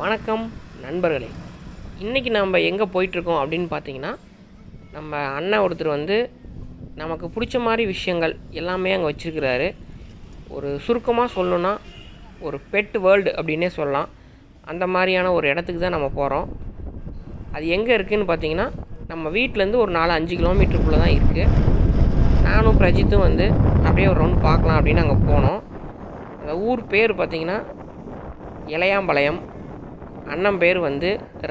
வணக்கம் நண்பர்களே. இன்றைக்கி நம்ம எங்கே போயிட்டுருக்கோம் அப்படின்னு பார்த்தீங்கன்னா, நம்ம அண்ணன் ஒருத்தர் நமக்கு பிடிச்ச மாதிரி விஷயங்கள் எல்லாமே அங்கே வச்சுருக்கிறாரு. ஒரு சுருக்கமாக சொல்லணுன்னா ஒரு பெட் வேர்ல்டு அப்படின்னே சொல்லலாம். அந்த மாதிரியான ஒரு இடத்துக்கு தான் நம்ம போகிறோம். அது எங்கே இருக்குதுன்னு பார்த்தீங்கன்னா, நம்ம வீட்டிலேருந்து ஒரு 4-5 கிலோமீட்டருக்குள்ளே தான் இருக்குது. நானும் பிரஜித்தும் அப்படியே ஒரு ரவுண்ட் பார்க்கலாம் அப்படின்னு அங்கே போனோம். அந்த ஊர் பேர் பார்த்திங்கன்னா இளையாம்பாளையம். அண்ணன் பேர்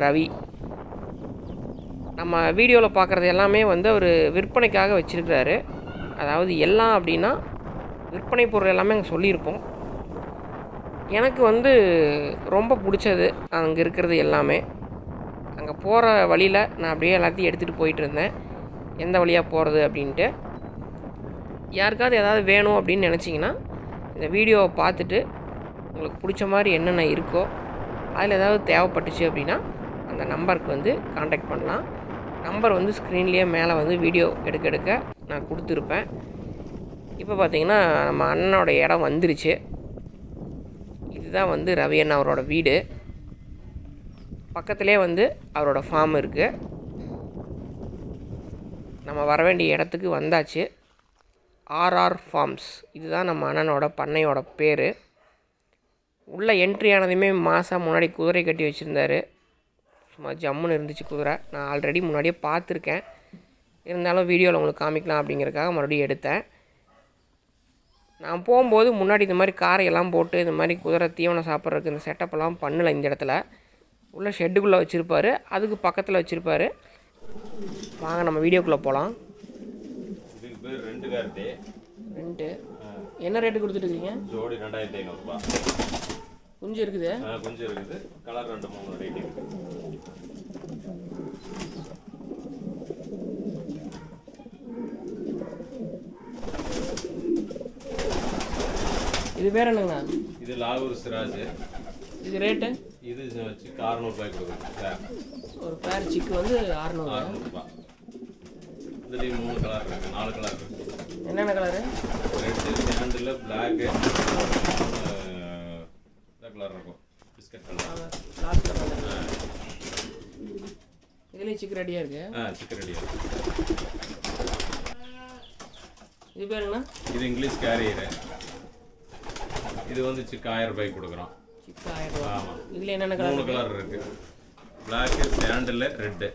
ரவி. நம்ம வீடியோவில் பார்க்குறது எல்லாமே அவர் விற்பனைக்காக வச்சுருக்கிறாரு. அதாவது எல்லாம் அப்படின்னா விற்பனை பொருள் எல்லாமே அங்கே சொல்லியிருப்போம். எனக்கு ரொம்ப பிடிச்சது அங்கே இருக்கிறது எல்லாமே. அங்கே போகிற வழியில் நான் அப்படியே எல்லாத்தையும் எடுத்துகிட்டு போயிட்டு இருந்தேன், எந்த வழியாக போகிறது அப்படின்ட்டு. யாருக்காவது ஏதாவது வேணும் அப்படின்னு நினச்சிங்கன்னா இந்த வீடியோவை பார்த்துட்டு உங்களுக்கு பிடிச்ச மாதிரி என்னென்ன இருக்கோ அதில் ஏதாவது தேவைப்பட்டுச்சு அப்படின்னா அந்த நம்பருக்கு காண்டாக்ட் பண்ணலாம். நம்பர் ஸ்க்ரீன்லேயே மேலே வீடியோ எடுக்க நான் கொடுத்துருப்பேன். இப்போ பார்த்திங்கன்னா நம்ம அண்ணனோட இடம் வந்துருச்சு. இதுதான் ரவி அண்ணா அவரோட வீடு. பக்கத்துலேயே அவரோட ஃபார்ம் இருக்குது. நம்ம வர வேண்டிய இடத்துக்கு வந்தாச்சு. ஆர்ஆர் ஃபார்ம்ஸ், இதுதான் நம்ம அண்ணனோட பண்ணையோட பேர். உள்ளே என்ட்ரி ஆனதுமே மாதம் முன்னாடி குதிரை கட்டி வச்சுருந்தார். சும்மா ஜம்முன்னு இருந்துச்சு குதிரை. நான் ஆல்ரெடி முன்னாடியே பார்த்துருக்கேன், இருந்தாலும் வீடியோவில் உங்களுக்கு காமிக்கலாம் அப்படிங்கிறதுக்காக மறுபடியும் எடுத்தேன். நான் போகும்போது முன்னாடி இந்த மாதிரி காரையெல்லாம் போட்டு இந்த மாதிரி குதிரை தீவனம் சாப்பிட்றதுக்கு இந்த செட்டப்பெல்லாம் பண்ணலை. இந்த இடத்துல உள்ள ஷெட்டுக்குள்ளே வச்சுருப்பார், அதுக்கு பக்கத்தில் வச்சுருப்பார். வாங்க நம்ம வீடியோக்குள்ளே போகலாம். ரெண்டு என்ன ரேட்டு கொடுத்துட்டுருக்கீங்க? ஜோடி 2500 ரூபாய். குஞ்சு இருக்குது? குஞ்சு இருக்குது. கலர் 2-3 ரேட் இருக்குது. இது பேர் என்னங்கண்ணா? இது லாகூர் சிராஜ். இது ரேட்டு? இது சிக்கு 600 ரூபாய் கொடுக்குறோம். ஒரு பேர் சிக்கு 600 ரூபாய். இதுலேயும் 3 கலர் இருக்குது, 4 கலர் இருக்குது. என்னென்ன கலரு? ரெட்டு, சாண்டில், பிளாக்கு, கலர் இருக்கும், பிஸ்கட் கலர். Last colour. இதுலேயும் சிக்கு ரெடியாக இருக்குது? சிக்கு ரெடியாக இருக்குது. இது பேருங்கண்ணா? இது இங்கிலீஷ் கேரியரு. இது சிக்கு 1000 ரூபாய்க்கு கொடுக்குறோம். சிக்கு 1000 ரூபா. ஆமாம். இதில் என்னென்ன கலர்? 3 கலர் இருக்குது. பிளாக்கு, சாண்டில், ரெட்டு.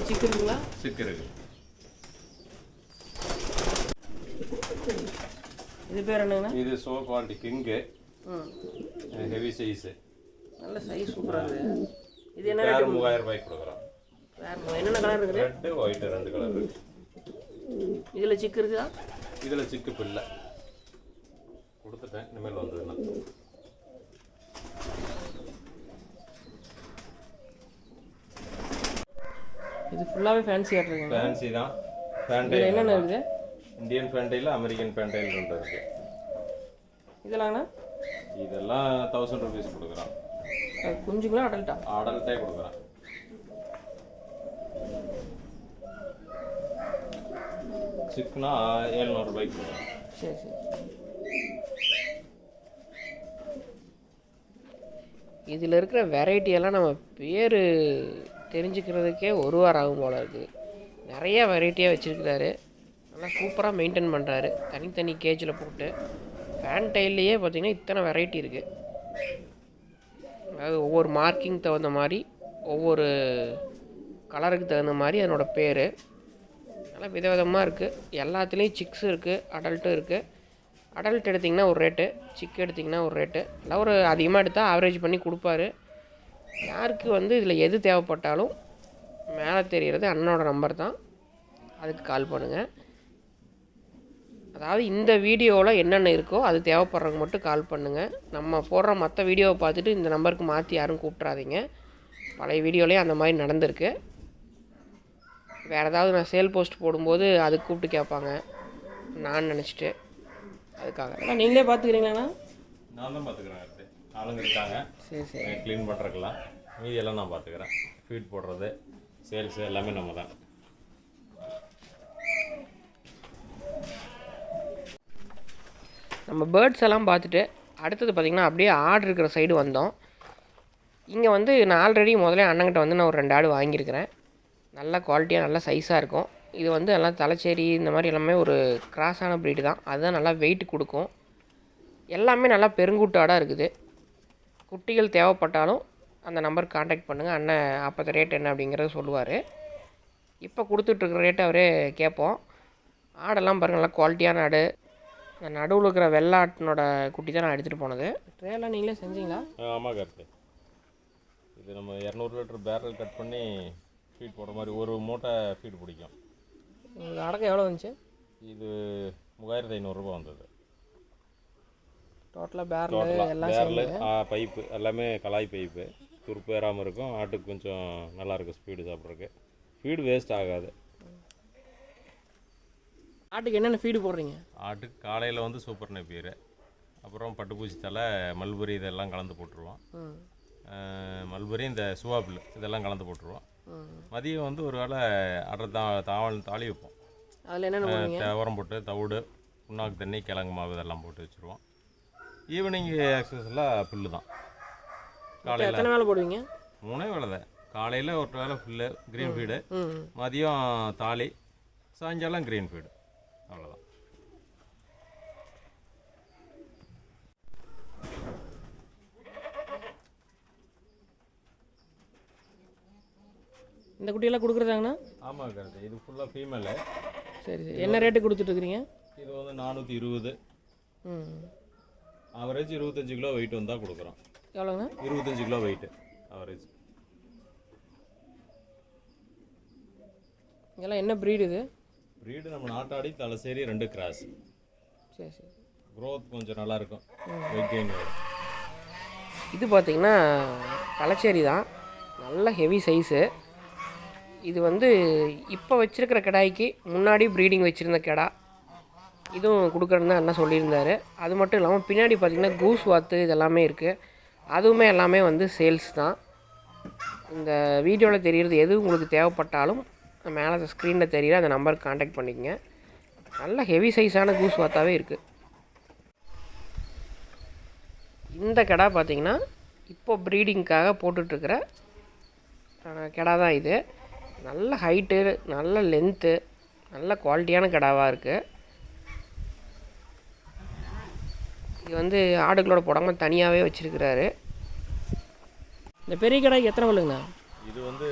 சிக்கு இருக்குங்களா? சிக்கு இருக்குது. இது பேர் என்னங்கண்ணா? இது so quality king. Heavy size, நல்ல சைஸ் சூப்பராக இருக்குது. இது என்ன ரேட்? 3000 ரூபாய்க்கு கொடுக்குறோம். என்னென்ன கலர் இருக்குது? ரெட்டு, ஒயிட்டு, 2 கலர் இருக்குது. இதில் சிக்கு இருக்குதா? இதில் சிக்கு பில்லை கொடுத்துட்டேன், இனிமேல் வந்ததுன்னா. இது ஃபுல்லாகவே ஃபேன்சி ஆட்ருங்க. ஃபேன்சி தான். இதில் என்னென்ன இருக்குது? இந்தியன் ஃபேண்டையில், அமெரிக்கன் ஃபேண்டைல் 2 இருக்குது. இதெல்லாங்கண்ணா? இதெல்லாம் 1000 ருபீஸ் கொடுக்குறான். குஞ்சுங்களா அடல்ட்டா? அடல்ட்டே கொடுக்குறான். சிக்குனா 700 ரூபாய்க்கு கொடுக்குறான். சரி சரி. இதில் இருக்கிற வெரைட்டியெல்லாம் நம்ம பேர் தெரிஞ்சுக்கிறதுக்கே ஒரு வாரம் ஆகும் போல் இருக்குது. நிறைய வெரைட்டியாக வச்சுருக்கிறாரு. நல்லா சூப்பராக மெயின்டைன் பண்ணுறாரு. தனித்தனி கேஜில் போட்டு ஃபேன் டைல்லையே பார்த்திங்கன்னா இத்தனை வெரைட்டி இருக்குது. அதாவது ஒவ்வொரு மார்க்கிங் தகுந்த மாதிரி, ஒவ்வொரு கலருக்கு தகுந்த மாதிரி அதனோட பேர். நல்லா விதவிதமாக இருக்குது. எல்லாத்துலேயும் சிக்ஸ் இருக்குது, அடல்ட்டும் இருக்குது. அடல்ட் எடுத்திங்கன்னா ஒரு ரேட்டு, சிக்கு எடுத்திங்கன்னா ஒரு ரேட்டு. எல்லாம் ஒரு அதிகமாக எடுத்தால் ஆவரேஜ் பண்ணி கொடுப்பாரு. யாருக்கு இதில் எது தேவைப்பட்டாலும் மேலே தெரிகிறது அண்ணனோட நம்பர் தான், அதுக்கு கால் பண்ணுங்கள். அதாவது இந்த வீடியோவில் என்னென்ன இருக்கோ அது தேவைப்படுறவங்க மட்டும் கால் பண்ணுங்கள். நம்ம போடுற மற்ற வீடியோவை பார்த்துட்டு இந்த நம்பருக்கு மாற்றி யாரும் கூப்பிட்றாதீங்க. பழைய வீடியோலேயே அந்த மாதிரி நடந்திருக்கு. வேறு ஏதாவது நான் சேல் போஸ்ட் போடும்போது அதுக்கு கூப்பிட்டு கேட்பாங்க நான் நினச்சிட்டு, அதுக்காக. ஏன்னா நீங்களே பார்த்துக்கிறீங்களாண்ணா? நான் தான் பார்த்துக்கிறேன். ஆளுங்க இருக்காங்க. சரி சரி. க்ளீன் பண்ணுறதுக்கெல்லாம் மீதி எல்லாம் நான் பார்த்துக்கிறேன். ஃபீட் போடுறது, சேல்ஸு எல்லாமே நம்ம தான். நம்ம பேர்ட்ஸ் எல்லாம் பார்த்துட்டு அடுத்தது பார்த்திங்கன்னா அப்படியே ஆடு இருக்கிற சைடு வந்தோம். இங்கே வந்து நான் ஆல்ரெடி முதல்ல அண்ணங்கிட்ட வந்து நான் ஒரு 2 ஆடு வாங்கியிருக்கிறேன். நல்ல குவாலிட்டியாக நல்ல சைஸாக இருக்கும். இது வந்து எல்லாம் தலைச்சேரி இந்த மாதிரி எல்லாமே ஒரு கிராஸான ப்ரீடு தான். அதுதான் நல்லா வெயிட் கொடுக்கும். எல்லாமே நல்லா பெருங்கூட்டு ஆடாக இருக்குது. குட்டிகள் தேவைப்பட்டாலும் அந்த நம்பருக்கு காண்டாக்ட் பண்ணுங்கள். அண்ணன் அப்போத்த ரேட் என்ன அப்படிங்கிறத சொல்லுவார். இப்போ கொடுத்துட்ருக்குற ரேட்டை அவரே கேட்போம். ஆடெல்லாம் பாருங்கள் நல்லா குவாலிட்டியான ஆடு. அந்த நடுவில் இருக்கிற வெள்ளாட்டினோட குட்டி தான் நான் எடுத்துகிட்டு போனது. ட்ரேலாம் நீங்களே செஞ்சீங்களா? ஆமாம் கரெக்டு. இது நம்ம 200 லிட்டர் பேரல் கட் பண்ணி ஃபீட் போடுற மாதிரி ஒரு மூட்டை ஃபீட் பிடிக்கும். உங்களுக்கு அடக்கம் எவ்வளோ வந்துச்சு? இது 3500 ரூபா வந்தது. டோட்டலாக பேரல் எல்லாம் பைப்பு எல்லாமே கலாய் பைப்பு துருப்பு ஏறாமல் இருக்கும். ஆட்டுக்கு கொஞ்சம் நல்லாயிருக்கும் ஸ்பீடு சாப்பிட்றதுக்கு. ஃபீடு வேஸ்ட் ஆகாது. ஆட்டுக்கு என்னென்ன ஃபீடு போடுறீங்க? ஆட்டுக்கு காலையில் வந்து சூப்பர் நெப்பீர், அப்புறம் பட்டுப்பூச்சி தலை, மல்பரி இதெல்லாம் கலந்து போட்டுருவோம். மல்பரி இந்த சுவாப்பில் இதெல்லாம் கலந்து போட்டுருவோம். மதியம் வந்து ஒரு வேளை அடை தாளி வைப்போம். அதில் என்னென்ன உரம் போட்டு தவிடு, புண்ணாக்கு தண்ணி, கிழங்கு மாவு இதெல்லாம் போட்டு வச்சுருவோம். ஈவினிங் எக்ஸசைஸ்லாம் புல்லு தான். காலையில் எத்தனை வேலை போடுவீங்க? 3 வேலை தான். காலையில் ஒரு வேலை ஃபுல்லு க்ரீன் ஃபீடு, மதியம் தாலி, சாயங்காலம் க்ரீன் ஃபீடு, அவ்வளோதான். இந்த குட்டியெல்லாம் கொடுக்குறதாங்கண்ணா? ஆமாம் கரெக்டு. இது ஃபுல்லாக ஃபீமேலு. சரி சரி. என்ன ரேட்டு கொடுத்துட்ருக்குறீங்க? இது வந்து 420. ஆவரேஜ் 25 கிலோ வெயிட் வந்தால் கொடுக்குறோம். எவ்வளோங்கண்ணா? 25 கிலோ வெயிட்டு ஆவரேஜ். இதெல்லாம் என்ன ப்ரீடு இது? ப்ரீடு நம்ம நாட்டாடி தலைச்சேரி 2 கிராஸ். சரி சரி. க்ரோத் கொஞ்சம் நல்லாயிருக்கும். வெயிட் கெயின் வரும். இது பார்த்திங்கன்னா தலைச்சேரி தான். நல்ல ஹெவி சைஸு. இது வந்து இப்போ வச்சுருக்கிற கிடாய்க்கு முன்னாடி ப்ரீடிங் வச்சுருந்த கிடா இதுவும் கொடுக்குறேன்னு தான் அண்ணா சொல்லியிருந்தார். அது மட்டும் இல்லாமல் பின்னாடி பார்த்திங்கன்னா கூஸ் வாத்து இதெல்லாமே இருக்குது. அதுவுமே எல்லாமே வந்து சேல்ஸ் தான். இந்த வீடியோவில் தெரிகிறது எது உங்களுக்கு தேவைப்பட்டாலும் மேலே ஸ்க்ரீனில் தெரிகிற அந்த நம்பருக்கு காண்டாக்ட் பண்ணிக்கங்க. நல்ல ஹெவி சைஸான கூஸ் வாத்தாவே இருக்குது. இந்த கிடா பார்த்திங்கன்னா இப்போ ப்ரீடிங்க்காக போட்டுட்ருக்கிற கிடா தான் இது. நல்ல ஹைட்டு, நல்ல லென்த்து, நல்ல குவாலிட்டியான கிடாவாக இருக்குது. இது வந்து ஆடுகளோட போடாமல் தனியாகவே வச்சுருக்கிறாரு. இந்த பெரிய கடாய்க்கு எத்தனை பல்லுங்கண்ணா? இது வந்து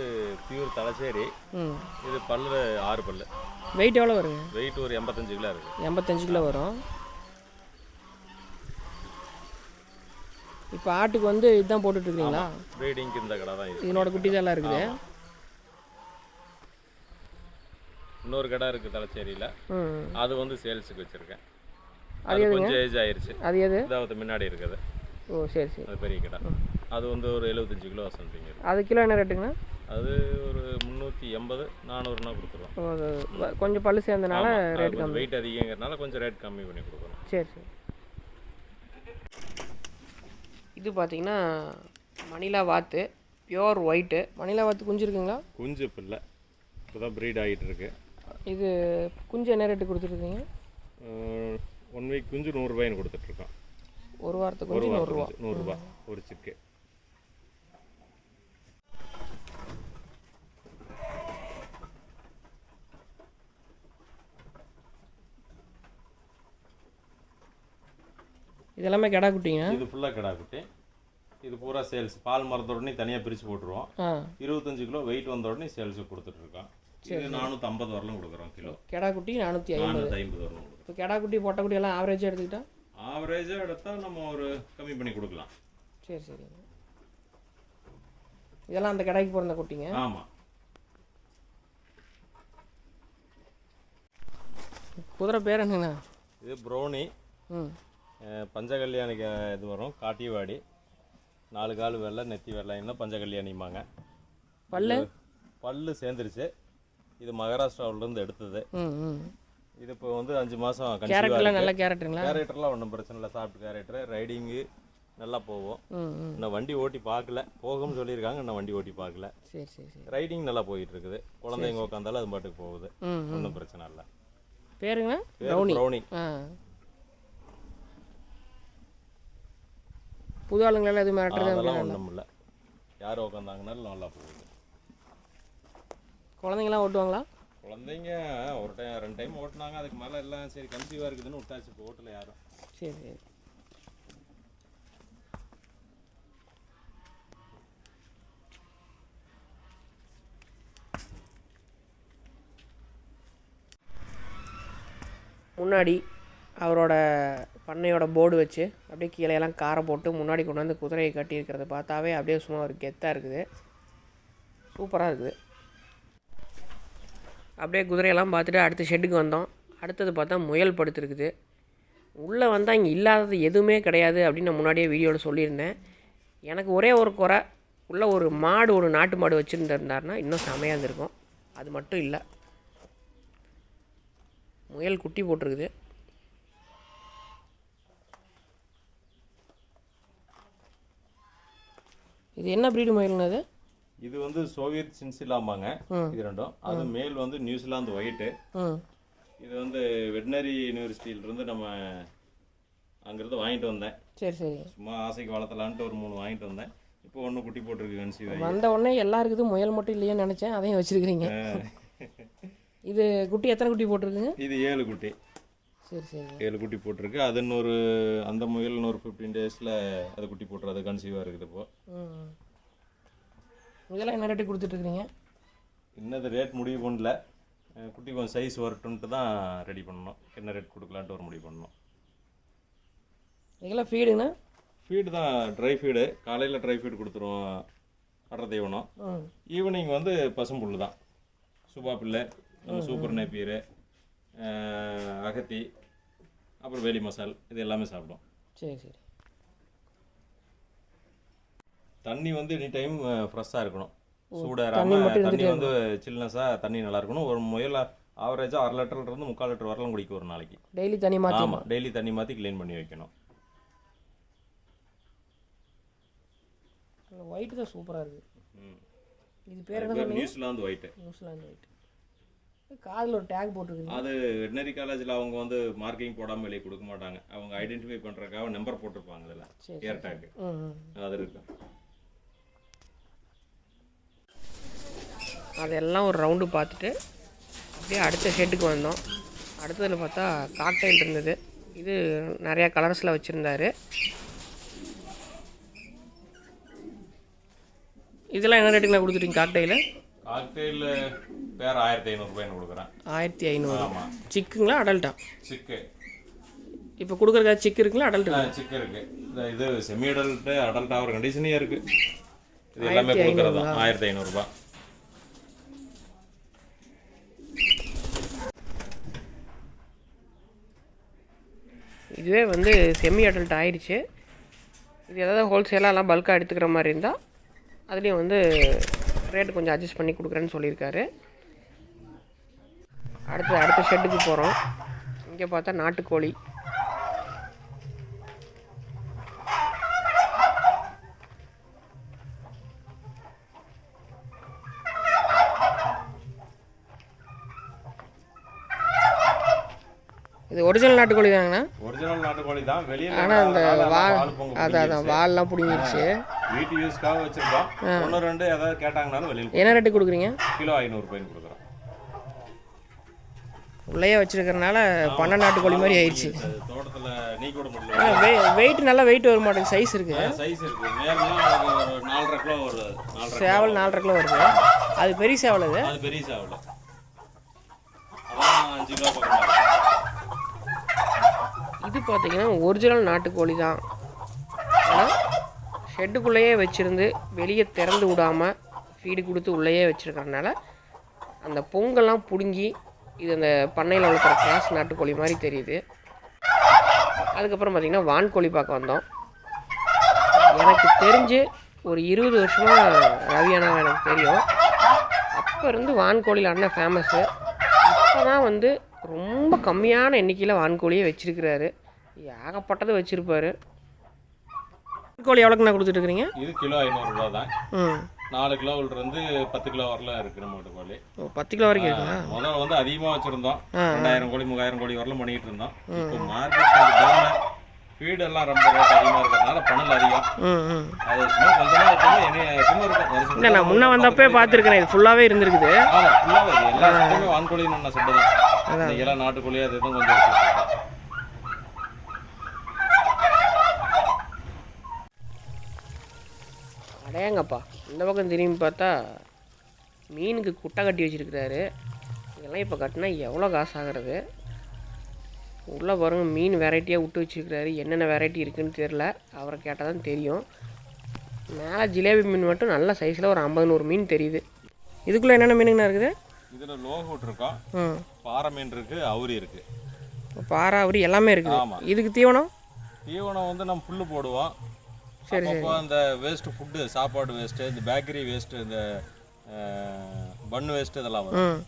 பியூர் தலைச்சேரி. இது பல்லு 6 பல்லு. வெயிட் எவ்வளோ வருங்க? வெயிட் ஒரு 85 கிலோ இருக்குது. 85 கிலோ வரும். இப்போ ஆட்டுக்கு வந்து இதுதான் போட்டுட்ருக்கீங்களா? ப்ரீடிங்க்கு இந்த கடை தான் இது. இதனோட குட்டி தான் எல்லாம் இருக்குது. இன்னொரு கடை இருக்குது தலைச்சேரியில். அது வந்து சேல்ஸுக்கு வச்சுருக்கேன். அது கொஞ்சம் ஏஜ் ஆயிடுச்சு. அது எது? இதாவது முன்னாடி இருக்குது. ஓ சரி சரி. அது பெரிய கடை. அது வந்து ஒரு 75 கிலோ சம்திங். அது கிலோ என்ன ரேட்டுங்கண்ணா? அது ஒரு 380 400னா கொடுத்துருவோம். ஓ கொஞ்சம் பல்லு சேர்ந்தனால ரேட் கம்மி. வெயிட் அதிகங்கிறதுனால கொஞ்சம் ரேட் கம்மி பண்ணி கொடுக்குறோம். சரி சரி. இது பார்த்தீங்கன்னா மணிலா வாத்து, பியோர் ஒயிட்டு. மணிலா வாத்து குஞ்சு இருக்குங்களா? குஞ்சு இப்போ இல்லை, இப்போ தான் ப்ரீட் ஆகிட்டு இருக்கு. இது குஞ்சு என்ன ரேட்டு கொடுத்துருக்கீங்க? 1 வீக் குஞ்சு 100 ரூபாய்னு கொடுத்துட்ருக்கோம். ஒரு வாரத்துக்கு குஞ்சு 100 ரூபா. 100 ரூபா ஒரு சிக்கு. இதெல்லாமே கிடா குட்டிங்க. இது ஃபுல்லாக கிடா குட்டி. இது பூரா சேல்ஸ். பால் மரத்த உடனே தனியாக பிரித்து போட்டுருவோம். 25 கிலோ வெயிட் வந்த உடனே சேல்ஸுக்கு கொடுத்துட்ருக்கோம். இது 450 வரலும் கொடுக்குறோம் கிலோ. கிடா குட்டி 450 வரலும். இப்போ கிடா குட்டி பொட்டை குட்டி எல்லாம் ஆவரேஜாக எடுத்துக்கிட்டா? ஆவரேஜாக எடுத்தால் நம்ம ஒரு கம்மி பண்ணி கொடுக்கலாம். சரி சரி. இதெல்லாம் அந்த கடைக்கு பிறந்த குட்டிங்க. ஆமாம். குதிரை பேர் என்னங்கண்ணா? இது ப்ரௌனி. பஞ்சகல்யாணிக்கு இது வரும். காட்டிவாடி 4 கால் வெள்ளை, நெத்தி வெள்ளை, இன்னும் பஞ்சகல்யாணிம்பாங்க. பல்லு சேர்ந்துருச்சு. இது மகாராஷ்டிராவிலேருந்து எடுத்தது. இது இப்போ வந்து 5 மாதம் கேரக்டர்லாம் நல்ல கேரக்டருங்களா? கேரக்டர்லாம் ஒன்றும் பிரச்சனை இல்லை. சாஃப்ட் கேரக்டர், ரைடிங்கு நல்லா போகும். இன்னும் வண்டி ஓட்டி பார்க்கல, போகும்னு சொல்லியிருக்காங்க. இன்னும் வண்டி ஓட்டி பார்க்கல. சரி சரி சரி. ரைடிங் நல்லா போயிட்டு இருக்குது. குழந்தைங்க உட்காந்தாலும் அது பாட்டுக்கு போகுது. ஒன்றும் பிரச்சனை இல்லை. பேருங்க? ப்ரௌனி. புது ஆளுங்களெல்லாம் எதுவும் மிரட்டுறது அதெல்லாம் ஒன்றும் இல்லை. யார் உட்காந்தாங்கனாலும் நல்லா போகுது. குழந்தைங்களாம் ஓட்டுவாங்களா? குழந்தைங்க ஒரு டைம் 2 டைம் ஓட்டினாங்க. அதுக்கு மேலே எல்லாம் சரி கன்சீவாக இருக்குதுன்னு விட்டாச்சு. இப்போ ஓட்டல யாரும். சரி சரி. முன்னாடி அவரோட பண்ணையோட போர்டு வச்சு அப்படியே கீழேயெல்லாம் காரை போட்டு முன்னாடி கொண்டு வந்து குதிரையை கட்டியிருக்கிறத பார்த்தாவே அப்படியே சும்மா ஒரு கெத்தாக இருக்குது. சூப்பராக இருக்குது. அப்படியே குதிரையெல்லாம் பார்த்துட்டு அடுத்த ஷெட்டுக்கு வந்தோம். அடுத்தது பார்த்தா முயல் படுத்துருக்குது. உள்ளே வந்தால் இங்கே இல்லாதது எதுவுமே கிடையாது அப்படின்னு நான் முன்னாடியே வீடியோவில் சொல்லியிருந்தேன். எனக்கு ஒரே ஒரு குறை, உள்ளே ஒரு மாடு, ஒரு நாட்டு மாடு வச்சுருந்துருந்தாருன்னா இன்னும் செமையாக இருந்திருக்கும். அது மட்டும் இல்லை. முயல் குட்டி போட்டிருக்குது. இது என்ன ப்ரீடு முயல்னு? அது இது வந்து சோவியத் சின்சிலாம்பாங்க. இது ரெண்டும். அது மேல் வந்து நியூசிலாந்து ஒயிட்டு. இது வந்து வெட்டினரி யூனிவர்சிட்டியிலிருந்து நம்ம அங்கேருந்து வாங்கிட்டு வந்தேன். சரி சரி. சும்மா ஆசைக்கு வளர்த்தலான்ட்டு ஒரு 3 வாங்கிட்டு வந்தேன். இப்போ ஒன்று குட்டி போட்டிருக்கு கன்சீவ். வந்த உடனே எல்லாம் இருக்குது, முயல் மட்டும் இல்லையான்னு நினச்சேன். அதையும் வச்சுருக்கிறீங்க. இது குட்டி எத்தனை குட்டி போட்டிருக்குங்க? இது 7 குட்டி. சரி சரி. 7 குட்டி போட்டிருக்கு. அது இன்னொரு அந்த முயல் இன்னொரு 15 டேஸில் அது குட்டி போட்டுரு. அது கன்சீவாக இருக்குது இப்போ. இதெல்லாம் என்ன ரேட்டு கொடுத்துட்ருக்குறீங்க? இன்னது ரேட் முடிவு பண்ணல. குட்டி கொஞ்சம் சைஸ் வரட்டுன்ட்டு தான் ரெடி பண்ணணும். என்ன ரேட் கொடுக்கலான்ட்டு ஒரு முடிவு பண்ணணும். இதெல்லாம் ஃபீடுங்கண்ணா? ஃபீடு தான், ட்ரை ஃபீடு. காலையில் ட்ரை ஃபீடு கொடுத்துருவோம், அடர் தீவனம். ஈவினிங் வந்து பசும்புல் தான். சுபா பிள்ளை, நம்ம சூப்பர் நேப்பியர், அகத்தி, அப்புறம் வேலி மசால், இது எல்லாமே சாப்பிடும். சரி சரி. தண்ணி வந்து எனி டைம் ஃப்ரெஷ்ஷாக இருக்கணும். சூடாகாமல் தண்ணி வந்து சில்னஸாக தண்ணி நல்லா இருக்கணும். ஒரு முயல் ஆவரேஜாக 1/2 லிட்டர்லேருந்து 3/4 லிட்டர் வரலாம் குடிக்கும் ஒரு நாளைக்கு. டெய்லி தண்ணி மாற்றி? ஆமாம், டெய்லி தண்ணி மாற்றி க்ளீன் பண்ணி வைக்கணும். ஒயிட்டு தான் சூப்பராக இருக்குது. இது பேர் என்ன? New Zealand white. New Zealand white. காதில் ஒரு டேக் போட்டுருக்கு. அது வெட்டினரி காலேஜில் அவங்க வந்து மார்க்கிங் போடாமல் வெளியே கொடுக்க மாட்டாங்க. அவங்க ஐடென்டிஃபை பண்ணுறதுக்காக நம்பர் போட்டிருப்பாங்க. அதில் ஏர் டேக் அது இருக்கு. அதெல்லாம் ஒரு ரவுண்டு பார்த்துட்டு அப்படியே அடுத்த ஷெட்டுக்கு வந்தோம். அடுத்ததில் பார்த்தா காக்டைல் இருந்தது. இது நிறையா கலர்ஸில் வச்சுருந்தாரு. இதெல்லாம் என்ன ரேட்டுக்கு நான் கொடுத்துட்டீங்க காக்டைலு? காக்டைல் பேர் 1500 ரூபாய்னு கொடுக்குறேன். 1500. ஆமாம். சிக்குங்களா அடல்ட்டா? சிக்கு. இப்போ கொடுக்குறதா சிக்கு இருக்குங்களா அடல்ட்டு? சிக்கு இருக்குது. இது செமி அடல்ட்டு அடல்ட் ஆகிற கண்டிஷனே இருக்குது. இது எல்லாமே கொடுக்குறது தான் 1500 ரூபா. இதுவே வந்து செமி அடல்ட் ஆயிடுச்சு. இது ஏதாவது ஹோல்சேலாக எல்லாம் பல்காக எடுத்துக்கிற மாதிரி இருந்தால் அதுலேயும் வந்து ரேட்டு கொஞ்சம் அட்ஜஸ்ட் பண்ணி கொடுக்குறேன்னு சொல்லியிருக்காரு. அடுத்த ஷெட்டுக்கு போகிறோம். இங்கே பார்த்தா நாட்டுக்கோழி. இது ஒரிஜினல் நாட்டுக்கோழி தாங்கண்ணா? ஒரிஜினல் நாட்டுக்கோழி தான். வெளியில் ஆனால் அந்த அதான் வால்லாம் பிடிங்கிடுச்சு. வீட்டு யூஸ்க்காக வச்சுருக்கோம். 1-2 ஏதாவது கேட்டாங்கனாலும் வெளியில். என்ன ரேட்டு கொடுக்குறீங்க? கிலோ 500 ரூபாய்னு கொடுக்குறோம். உள்ளேயே வச்சுருக்கிறனால பண்ண நாட்டுக்கோழி மாதிரி ஆயிடுச்சு. தோட்டத்தில் நீ கூட முடியல. வெயிட் நல்லா வெயிட் வர மாட்டேங்குது. சைஸ் இருக்குது. சைஸ் இருக்குது. மேலாம் 4.5 கிலோ வருது. சேவல் 4.5 கிலோ வருது. அது பெரிய சேவல். அது பெரிய சேவல். அதான் 5 கிலோ பக்கம். இது பார்த்தீங்கன்னா ஒரிஜினல் நாட்டுக்கோழி தான். ஆனால் ஷெட்டுக்குள்ளேயே வச்சுருந்து வெளியே திறந்து விடாமல் ஃபீடு கொடுத்து உள்ளேயே வச்சுருக்கறனால அந்த பொங்கெல்லாம் பிடுங்கி இது அந்த பண்ணையில் வளர்க்குற கிராஸ் நாட்டுக்கோழி மாதிரி தெரியுது. அதுக்கப்புறம் பார்த்திங்கன்னா வான்கோழி பார்க்க வந்தோம். எனக்கு தெரிஞ்சு ஒரு 20 வருஷமாக ரவியானாவை எனக்கு தெரியும். அப்போ இருந்து வான்கோழியில் அண்ணன் ஃபேமஸ்ஸு. இப்போ தான் வந்து ரொம்ப கம்மியான எண்ணிக்கையில் வான்கோழியே வச்சுருக்கிறாரு. ஏகப்பட்டது வச்சுருப்பார். வான்கோழி எவ்வளோக்கு நான் கொடுத்துட்ருக்குறீங்க? இது கிலோ 500 ரூபா தான். 4 கிலோவிலிருந்து 10 கிலோ வரலாம் இருக்குது நம்மகிட்ட கோழி. 10 கிலோ வரைக்கும் இருக்குங்களா? முதல்ல வந்து அதிகமாக வச்சுருந்தோம். 2000 கோழி 3000 கோழி வரலாம் பண்ணிக்கிட்டு இருந்தோம். இப்போ மார்க்கெட் ஃபீடெல்லாம் ரொம்ப ரேட் அதிகமாக இருக்கிறதுனால பணல் அதிகம். அது சும்மா கொஞ்சமாக இருக்கும்போது சும்மா இருக்கும். இல்லை, நான் முன்னே வந்தப்பே பார்த்துருக்கேன், இது ஃபுல்லாகவே இருந்திருக்குது. ஆமாம், ஃபுல்லாகவே எல்லா செட்டுமே வான்கோழின்னு ஒன்று செட்டு தான். இன்றைக்கெல்லாம் நாட்டுக்கோழி அது இதுவும் கொஞ்சம் அடையாங்கப்பா. இந்த பக்கம் திரும்பி பார்த்தா மீனுக்கு குட்டை கட்டி வச்சுருக்கிறாரு. இதெல்லாம் இப்போ கட்டினா எவ்வளோ காசு ஆகிறது? உள்ளே பாருங்கள், மீன் வெரைட்டியாக விட்டு வச்சுருக்கிறாரு. என்னென்ன வெரைட்டி இருக்குதுன்னு தெரில, அவரை கேட்டால் தான் தெரியும். மேலே ஜிலேபி மீன் மட்டும் நல்ல சைஸில் ஒரு 50-100 மீன் தெரியுது. இதுக்குள்ளே என்னென்ன மீனுங்கண்ணா இருக்குது? இதில் லோகூட் இருக்கோம், பாறை மீன் இருக்குது, அவுரி இருக்குது. பாறை அவுரி எல்லாமே இருக்குது. ஆமாம். இதுக்கு தீவனம் வந்து நம்ம புல்லு போடுவோம். சரி சரி. அந்த வேஸ்ட்டு ஃபுட்டு, சாப்பாடு வேஸ்ட்டு, இந்த பேக்கரி வேஸ்ட்டு, இந்த பன் வேஸ்ட்டு இதெல்லாம் வரும்.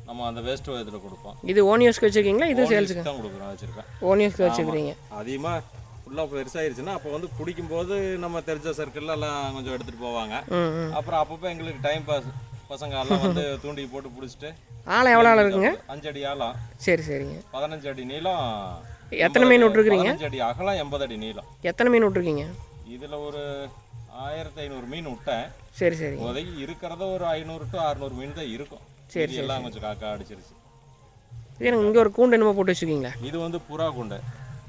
நம்ம அந்த வேஸ்ட்டு இதில் கொடுப்போம். இது ஓனியோஸ்க்கு வச்சுருக்கீங்களா? இது சேல்ஸுக்கு தான் கொடுக்குறோம், வச்சுருக்கேன். ஓனியோஸ்க்கு வச்சுருக்கீங்க. அதிகமாக ஃபுல்லாக பெருசாகிருச்சுன்னா அப்போ வந்து குடிக்கும்போது நம்ம தெரிஞ்ச சர்க்கிளில் எல்லாம் கொஞ்சம் எடுத்துகிட்டு போவாங்க. அப்புறம் அப்பப்போ எங்களுக்கு டைம் பாஸ் பசங்க எல்லாம் வந்து தூண்டி போட்டு பிடிச்சிட்டு. ஆழம் எவ்வளோ ஆழம் இருக்குங்க? 5 அடி ஆழம். சரி சரிங்க. 15 அடி நீளம். எத்தனை மீன் விட்டுருக்குறீங்க? 15 அடி அகலம், 80 அடி நீளம். எத்தனை மீன் விட்டுருக்கீங்க? இதில் ஒரு 1500 மீன் விட்டேன். சரி சரி. இப்போதைக்கு இருக்கிறத ஒரு 500 to 600 மீன் தான் இருக்கும். சரி, எல்லாம் கொஞ்சம் காக்கா அடிச்சிருச்சு. எனக்கு இங்கே ஒரு கூண்டு என்னமோ போட்டு வச்சுருக்கீங்களா? இது வந்து புறா கூண்டு.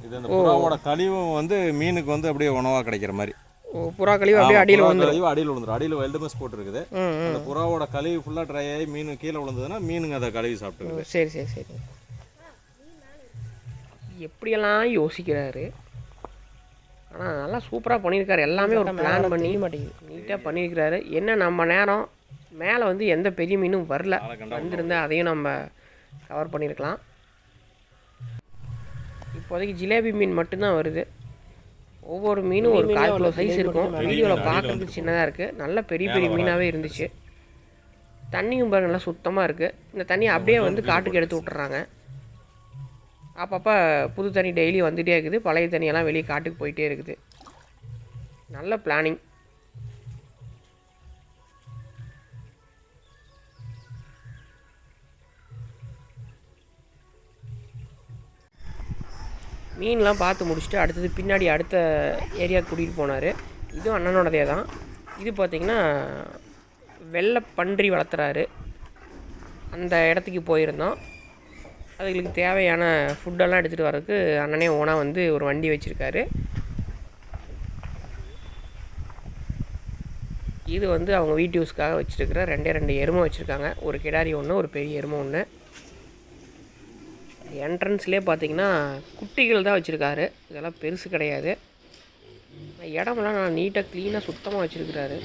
இது அந்த புறாவோட கழிவும் வந்து மீனுக்கு வந்து அப்படியே உணவாக கிடைக்கிற மாதிரி. புறா கழிவு அப்படியே அடியில் விழுந்துரும். அடியில் வைல்டு மெஸ் போட்டுருக்குது. அந்த புறாவோட கழிவு ஃபுல்லாக ட்ரை ஆகி மீன் கீழே விழுந்ததுன்னா மீனுங்க அதை கழுவி சாப்பிட்டுருக்குது. சரி சரி சரி. எப்படியெல்லாம் யோசிக்கிறாரு. ஆனால் நல்லா சூப்பராக பண்ணியிருக்காரு. எல்லாமே ஒரு பிளான் பண்ணி நீட்டாக பண்ணியிருக்கிறாரு. என்ன நம்ம நேரம் மேலே வந்து எந்த பெரிய மீனும் வரல, வந்திருந்தால் அதையும் நம்ம கவர் பண்ணியிருக்கலாம். இப்போதைக்கு ஜிலேபி மீன் மட்டும்தான் வருது. ஒவ்வொரு மீனும் ஒரு 1/4 கிலோ சைஸ் இருக்கும். வீடியோவில் பார்க்குறதுக்கு சின்னதாக இருக்குது. நல்ல பெரிய பெரிய மீனாகவே இருந்துச்சு. தண்ணியும் பாருங்க நல்லா சுத்தமாக இருக்குது. இந்த தண்ணியை அப்படியே வந்து காட்டுக்கு எடுத்து விட்டுறாங்க. அப்பப்போ புது தண்ணி டெய்லி வந்துகிட்டே இருக்குது. பழைய தண்ணியெல்லாம் வெளியே காட்டுக்கு போயிட்டே இருக்குது. நல்ல பிளானிங். மீன்லாம் பார்த்து முடிச்சுட்டு அடுத்தது பின்னாடி அடுத்த ஏரியாவுக்கு கூட்டிகிட்டு போனார். இதுவும் அண்ணனோடதே தான். இது பார்த்திங்கன்னா வெள்ளை பன்றி வளர்த்துறாரு. அந்த இடத்துக்கு போயிருந்தோம். அதுங்களுக்கு தேவையான ஃபுட்டெல்லாம் எடுத்துகிட்டு வரதுக்கு அண்ணனே ஓனாக வந்து ஒரு வண்டி வச்சுருக்காரு. இது வந்து அவங்க வீட்டு யூஸ்க்காக வச்சுருக்கிற 2 எருமை வச்சுருக்காங்க. ஒரு கிடாரி ஒன்று, ஒரு பெரிய எருமை ஒன்று. என்ட்ரன்ஸ்லேயே பார்த்தீங்கன்னா குட்டிகள் தான் வச்சுருக்காரு. இதெல்லாம் பெருசு கிடையாது. இடமெல்லாம் நல்லா நீட்டாக க்ளீனாக சுத்தமாக வச்சுருக்கிறாரு.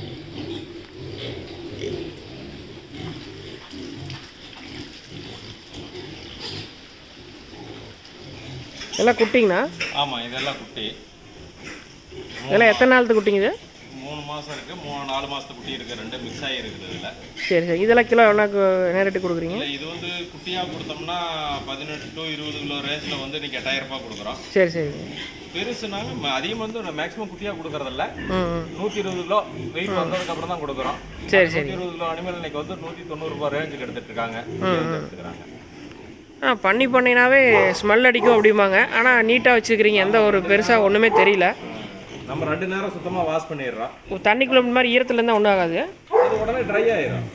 இதெல்லாம் குட்டிங்கண்ணா? ஆமாம், இதெல்லாம் குட்டி. இதெல்லாம் எத்தனை நாளத்து குட்டிங்க? இது 3 மாதம் இருக்குது, 4 மாதத்து குட்டி இருக்குது. 2 மிக்ஸ் ஆகிருக்குது இதில். சரி சரி. இதெல்லாம் கிலோ என்ன ரேட்டு கொடுக்குறீங்க? இது வந்து குட்டியாக கொடுத்தோம்னா 18 to 20 கிலோ ரேஞ்சில் வந்து இன்றைக்கி 8000 ரூபாய் கொடுக்குறோம். சரி சரி. பெருசுனாங்க அதிகமாக வந்து மேக்ஸிமம் குட்டியாக கொடுக்குறதில்ல. 120 கிலோ வெயிட் வந்ததுக்கப்புறம் தான் கொடுக்குறோம். சரி சரி. 120 கிலோ அனிமல் இன்னைக்கு வந்து 190 ரூபாய் ரேஞ்சுக்கு எடுத்துகிட்டு இருக்காங்க. எடுத்துக்கிறாங்க. பண்ணினாவே ஸ்மெல் அடிக்கும் அப்படிம்பாங்க. ஆனால் நீட்டாக வச்சுருக்கிறீங்க. எந்த ஒரு பெருசாக ஒன்றுமே தெரியல. நம்ம 2 நேரம் சுத்தமாக வாஷ் பண்ணிடுறோம். தண்ணிக்குள்ள மாதிரி ஈரத்தில் இருந்தால் ஒன்றும் ஆகாது. அது உடனே ட்ரை ஆயிடும்.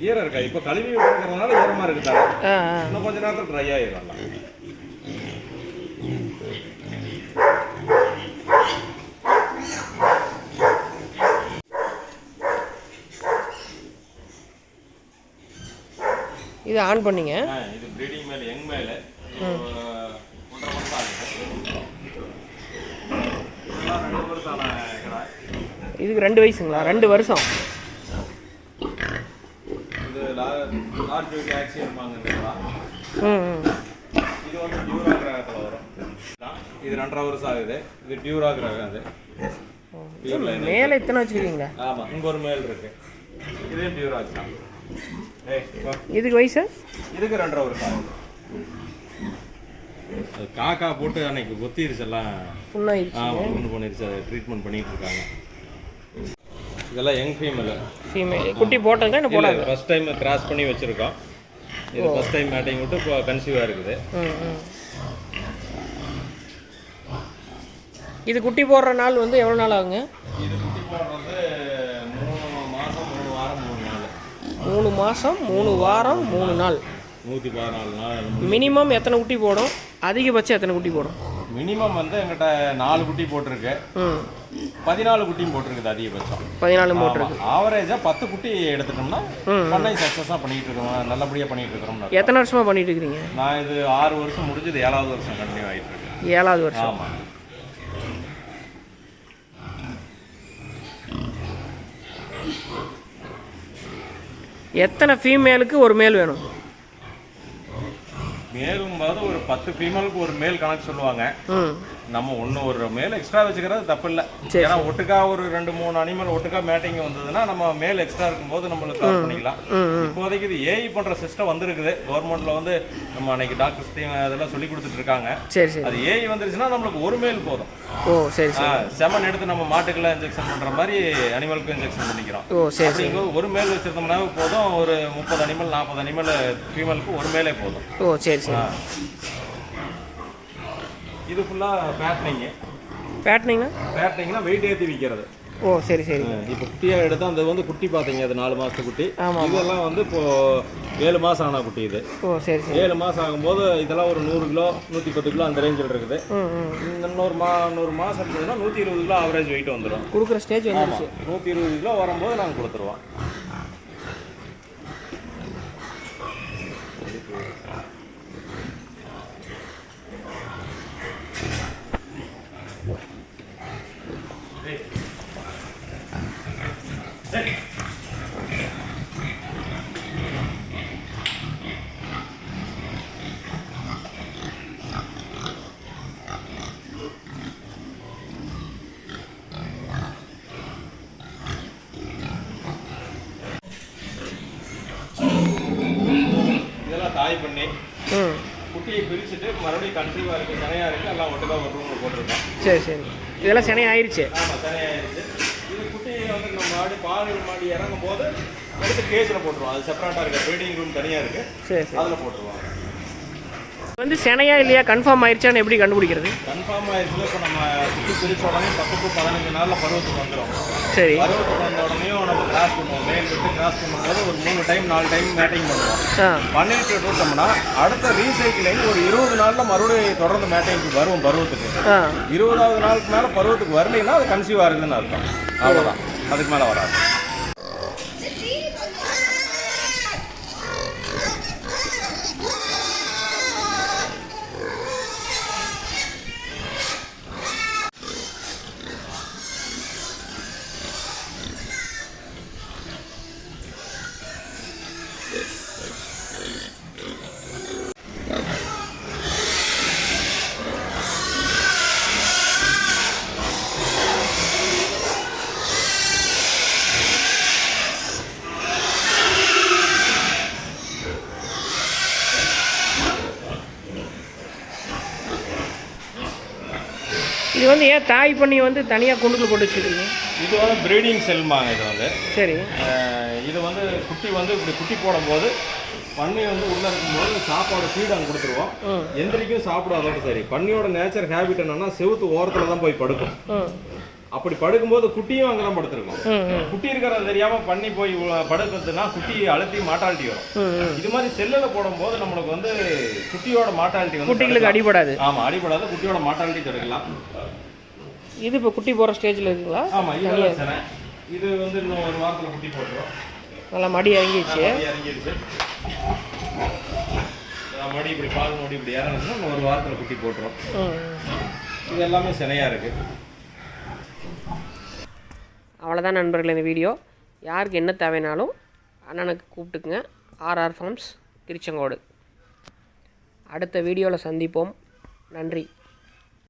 ஈரம் இருக்கா? இப்போ கழுவி இருக்கிறதுனால ஈரமாக இருக்குதா? இன்னும் கொஞ்ச நேரத்தில் ட்ரை ஆயிடும். இது ஆன் பண்ணிங்க. இது ப்ரீடிங் மேல், யங் மேல். 1.5 வருஷம் ஆகுது. இதுக்கு 2 வயசுங்களா? 2 வருஷம். இது லார்ஜ் வெயிட் ஆக்சியன் வாங்குறீங்களா? இது வந்து டியூரா கிரகத்தில் வரும். இது 2.5 வருஷம் ஆகுது. இது டியூரா கிரகம். அது மேலே இத்தனை வச்சுக்கிறீங்களா? ஆமாம், இங்கே ஒரு மேல் இருக்கு. இதே டியூரா தான். இதுக்கு வயசு? இதுக்கு 2.5 வருஷம் ஆகுது. அது காக்கா போட்டு அன்னைக்கு கொத்திருச்சு, எல்லாம் புண்ணு பண்ணிருச்சு. அதை ட்ரீட்மெண்ட் பண்ணிட்டு இருக்காங்க. இதெல்லாம் யங் ஃபீமேல். குட்டி போட்டதுங்க என்ன போடாது? ஃபர்ஸ்ட் டைம் கிராஸ் பண்ணி வச்சிருக்கோம். இது ஃபர்ஸ்ட் டைம் மேட்டிங் விட்டு இப்போ கன்சீவாக இருக்குது. இது குட்டி போடுற நாள் வந்து எவ்வளோ நாள் ஆகுங்க? இது குட்டி போடுறது 3 மாதம் 3 வாரம் 3 நாள். 3 மாதம் 3 வாரம் 3 நாள். 114 நாள். மினிமம் எத்தனை குட்டி போடும்? அதிகபட்சம் எத்தனை குட்டி போடும்? மினிமம் வந்து எங்கிட்ட 4 குட்டி போட்டிருக்கு. 14 குட்டியும் போட்டிருக்குது அதிகபட்சம். 14 போட்டிருக்கு. ஆவரேஜாக 10 குட்டி எடுத்துட்டோம்னா பண்ணை சக்ஸஸாக பண்ணிகிட்டு இருக்கோம், நல்லபடியாக பண்ணிகிட்டு இருக்கிறோம். எத்தனை வருஷமாக பண்ணிட்டு இருக்கிறீங்க? நான் இது 6 வருஷம் முடிஞ்சது, 7வது வருஷம் கண்டினியூ ஆகிட்டு இருக்கு. 7வது வருஷம். ஆமாம். எத்தனை ஃபீமேலுக்கு ஒரு மேல் வேணும்? மேலும்போது ஒரு 10 ஃபீமேலுக்கு ஒரு மேல் கணக்கு சொல்லுவாங்க. நம்ம ஒரு மேல் எக்ஸ்ட்ரா வச்சுக்கிறது தப்பு இல்லை. ஏன்னா ஒட்டுக்கா ஒரு 2-3 அனிமல் ஒட்டுக்கா மேட்டிங் வந்ததுன்னா நம்ம மேல் எக்ஸ்ட்ரா இருக்கும்போது நம்மளுக்கு கவர் பண்ணிக்கலாம். இப்போதைக்கு இது ஏஐ பண்ற சிஸ்டம் வந்திருக்குது கவர்மெண்ட்ல வந்து. நம்ம அன்னைக்கு டாக்டர்ஸ் அதெல்லாம் சொல்லி கொடுத்துட்டு இருக்காங்க. அது ஏஐ வந்துருச்சுன்னா நம்மளுக்கு ஒரு மேல் போதும். ஓ சரி சரி. செமன் எடுத்து நம்ம மாட்டுக்கெல்லாம் இன்ஜெக்ஷன் பண்ற மாதிரி அனிமலுக்கு இன்ஜெக்ஷன் பண்ணிக்கிறோம். ஓ சரி சரி. ஒரு மேல் வச்சிருந்தோம்னா போதும். ஒரு 30 அனிமல் 40 அனிமல் ஃபீமேலுக்கு ஒரு மேலே போதும். ஓ சரி சரி. இது ஃபுல்லாக பேட்னிங்கு. பேட்னிங்னா வெயிட் ஏற்றி விற்கிறது. ஓ சரி சரி. இப்போ குட்டியாக எடுத்தால் அந்த வந்து குட்டி பார்த்தீங்க, அது 4 மாதத்து குட்டி. இதெல்லாம் வந்து இப்போது 7 மாதம் ஆன குட்டி இது. ஓ சரி சரி. 7 மாதம் ஆகும்போது இதெல்லாம் ஒரு 100 கிலோ 110 கிலோ அந்த ரேஞ்சில் இருக்குது. இந்த 100 மாதம் இருந்ததுன்னா 120 கிலோ ஆவரேஜ் வெயிட் வந்துடும். கொடுக்குற ஸ்டேஜ் வந்துருச்சு. 120 கிலோ வரும்போது நாங்கள் கொடுத்துருவோம். இதெல்லாம் தாய் பண்ணி குட்டியை பிரிச்சுட்டு மறுபடியும் கன்சீவாக இருக்குது, சினையாக இருக்குது, எல்லாம் ஒட்டுக்கா ஒரு ரூமில் போட்டிருக்கோம். சரி சரி. இதெல்லாம் சினை ஆயிடுச்சு. ஆமாம், சினை ஆயிடுச்சு. இது குட்டியை வந்து நம்ம மாடி பால் மாடி இறங்கும் போது எடுத்து கேஜில் போட்டுருவோம். அது செப்பரேட்டாக இருக்குது, ப்ரீடிங் ரூம் தனியாக இருக்குது. சரி சரி. அதில் போட்டுருவோம். வந்து சினையா இல்லையா கன்ஃபார்ம் ஆயிடுச்சான்னு எப்படி கண்டுபிடிக்கிறது? கன்ஃபார்ம் ஆயிடுச்சுல இப்போ நம்ம குட்டி பிரிச்ச உடனே 10 to 15 நாளில் பருவத்துக்கு வந்துடும். சரி. பருவத்துக்கு வந்த உடனேயும் நம்ம கிராஸ் பண்ணுவோம். மேல் விட்டு கிராஸ் பண்ணும்போது ஒரு 3 டைம் 4 டைம் மேட்டிங் பண்ணுவோம். பண்ணிட்டு விட்டோம்னா அடுத்த ரீசைக்கிளிங் ஒரு 20 நாளில் மறுபடியும் தொடர்ந்து மேட்டிங்க்கு வரும் பருவத்துக்கு. 20வது நாளுக்கு மேலே பருவத்துக்கு வரலைன்னா அது கன்சீவ் ஆகுதுன்னு அர்த்தம். அவ்வளோதான், அதுக்கு மேலே வராது. இது வந்து ஏன் தாய் பண்ணி வந்து தனியாக குண்டுக்குள்ள போட்டு வச்சுருக்கீங்க? இது வந்து ப்ரீடிங் செல்மாங்க. இது வந்து சரி. இது வந்து குட்டி வந்து இப்படி குட்டி போடும்போது பண்ணி வந்து உள்ளே இருக்கும்போது சாப்பாடு ஃபீட் அங்கே கொடுத்துருவோம். எந்திரிக்கும் சாப்பிடாதோட சரி. பண்ணியோட நேச்சர் ஹேபிட் என்னன்னா செவுத்து ஓரத்தில் தான் போய் படுக்கும். அப்படி படுக்கும்போது குட்டியும் அங்கே தான் படுத்துருக்கும். குட்டி இருக்கிறது தெரியாம பண்ணி போய் படுக்கிறதுனா குட்டி அழுத்தி மாட்டாலிட்டி வரும். இது மாதிரி செல்லில் போடும்போது நம்மளுக்கு வந்து குட்டியோட மாட்டாலிட்டி வந்து குட்டிகளுக்கு அடிபடாது. ஆமாம், அடிபடாது. குட்டியோட மாட்டாலிட்டி தடுக்கலாம். இது இப்போ குட்டி போகிற ஸ்டேஜில் இருக்குங்களா? ஆமாம், இது வந்து இன்னும் ஒரு வாரத்தில் குட்டி போட்டுரும். நல்லா மடி இறங்கிடுச்சு. மடி இப்படி பால் மூடி இப்படி இறங்குச்சுன்னா இன்னும் ஒரு வாரத்தில் குட்டி போட்டுரும். இது எல்லாமே சினையாக இருக்குது. அவ்வளோதான் நண்பர்கள் இந்த வீடியோ. யாருக்கு என்ன தேவைனாலும் அண்ணனுக்கு கூப்பிட்டுக்குங்க. RR forms, Tiruchengode. அடுத்த வீடியோவில் சந்திப்போம். நன்றி.